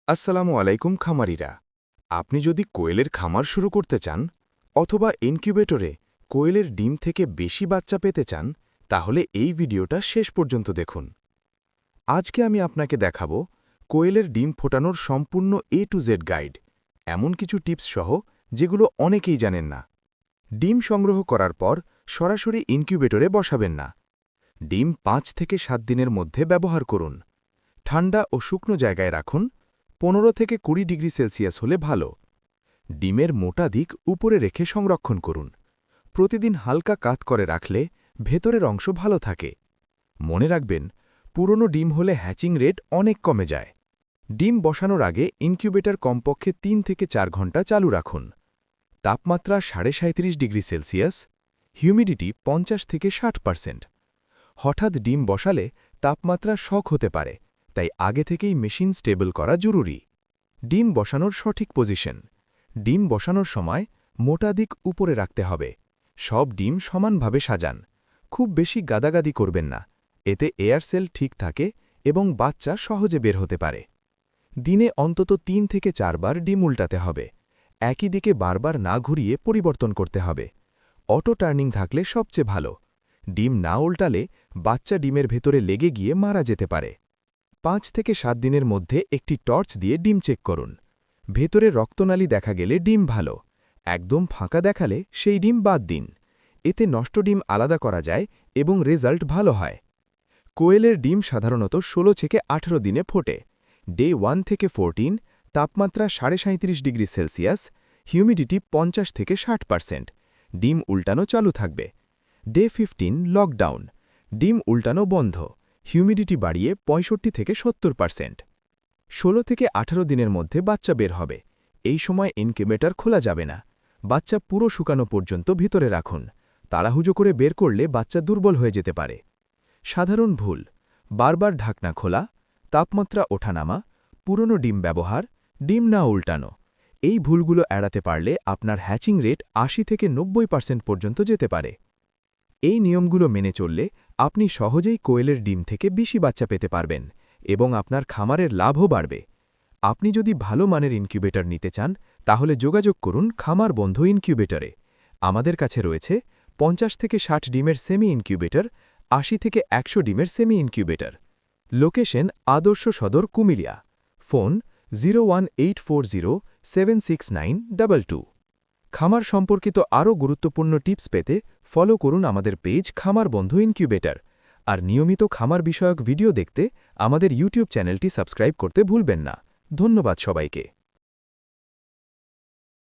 আসসালামু আলাইকুম খামারিরা। আপনি যদি কোয়েলের খামার শুরু করতে চান অথবা ইনকিউবেটরে কোয়েলের ডিম থেকে বেশি বাচ্চা পেতে চান, তাহলে এই ভিডিওটা শেষ পর্যন্ত দেখুন। আজকে আমি আপনাকে দেখাবো কোয়েলের ডিম ফোটানোর সম্পূর্ণ A to Z গাইড, এমন কিছু টিপস সহ যেগুলো অনেকেই জানেন না। ডিম সংগ্রহ করার পর সরাসরি ইনকিউবেটরে বসাবেন না। ডিম 5 থেকে 7 দিনের মধ্যে ব্যবহার করুন। ঠান্ডা ও শুকনো জায়গায় রাখুন। 15 থেকে 20 ডিগ্রি সেলসিয়াস হলে ভালো। ডিমের মোটা দিক উপরে রেখে সংরক্ষণ করুন। প্রতিদিন হালকা কাত করে রাখলে ভেতরের অংশ ভালো থাকে। মনে রাখবেন, পুরনো ডিম হলে হ্যাচিং রেট অনেক কমে যায়। ডিম বসানোর আগে ইনকিউবেটর কমপক্ষে 3 থেকে 4 ঘন্টা চালু রাখুন। তাপমাত্রা 37.5 ডিগ্রি সেলসিয়াস, হিউমিডিটি 50 থেকে 60%। হঠাৎ ডিম বসালে তাপমাত্রা শক হতে পারে, তাই আগে থেকেই মেশিন স্টেবল করা জরুরি। ডিম বসানোর সঠিক পজিশন। ডিম বসানোর সময় মোটা দিক উপরে রাখতে হবে। সব ডিম সমানভাবে সাজান। খুব বেশি গাদাগাদি করবেন না, এতে এয়ার সেল ঠিক থাকে এবং বাচ্চা সহজে বের হতে পারে। দিনে অন্তত 3 থেকে 4 বার ডিম উল্টাতে হবে। একই দিকে বারবার না ঘুরিয়ে পরিবর্তন করতে হবে। অটো টার্নিং থাকলে সবচেয়ে ভালো। ডিম না উল্টালে বাচ্চা ডিমের ভেতরে লেগে গিয়ে মারা যেতে পারে। 5 থেকে 7 দিনের মধ্যে একটি টর্চ দিয়ে ডিম চেক করুন। ভেতরে রক্তনালী দেখা গেলে ডিম ভালো। একদম ফাঁকা দেখালে সেই ডিম বাদ দিন। এতে নষ্ট ডিম আলাদা করা যায় এবং রেজাল্ট ভালো হয়। কোয়েলের ডিম সাধারণত 16 থেকে 18 দিনে ফোটে। ডে 1 থেকে 14, তাপমাত্রা 37.5 ডিগ্রি সেলসিয়াস, হিউমিডিটি 50 থেকে 60%। ডিম উল্টানো চালু থাকবে। ডে 15 লকডাউন, ডিম উল্টানো বন্ধ, হিউমিডিটি বাড়িয়ে 65 থেকে 70%। 16 থেকে 18 দিনের মধ্যে বাচ্চা বের হবে। এই সময় ইনকিউবেটর খোলা যাবে না। বাচ্চা পুরো শুকানো পর্যন্ত ভিতরে রাখুন। তাড়াহুড়ো করে বের করলে বাচ্চা দুর্বল হয়ে যেতে পারে। সাধারণ ভুল: বারবার ঢাকনা খোলা, তাপমাত্রা ওঠানামা, পুরনো ডিম ব্যবহার, ডিম না উল্টানো। এই ভুলগুলো এড়াতে পারলে আপনার হ্যাচিং রেট 80 থেকে 90% পর্যন্ত যেতে পারে। এই নিয়মগুলো মেনে চললে আপনি সহজেই কোয়েলের ডিম থেকে বেশি বাচ্চা পেতে পারবেন এবং আপনার খামারের লাভও বাড়বে। আপনি যদি ভালো মানের ইনকিউবেটর নিতে চান, তাহলে যোগাযোগ করুন খামার বন্ধু ইনকিউবেটরে। আমাদের কাছে রয়েছে 50 থেকে 60 ডিমের সেমি ইনকিউবেটর, 80 থেকে 100 ডিমের সেমি ইনকিউবেটর। লোকেশন আদর্শ সদর, কুমিল্লা। ফোন 01840769222। খামার সম্পর্কিত আরও গুরুত্বপূর্ণ টিপস পেতে ফলো করুন আমাদের পেজ খামার বন্ধু ইনকিউবেটর। আর নিয়মিত খামার বিষয়ক ভিডিও দেখতে আমাদের ইউটিউব চ্যানেলটি সাবস্ক্রাইব করতে ভুলবেন না। ধন্যবাদ সবাইকে।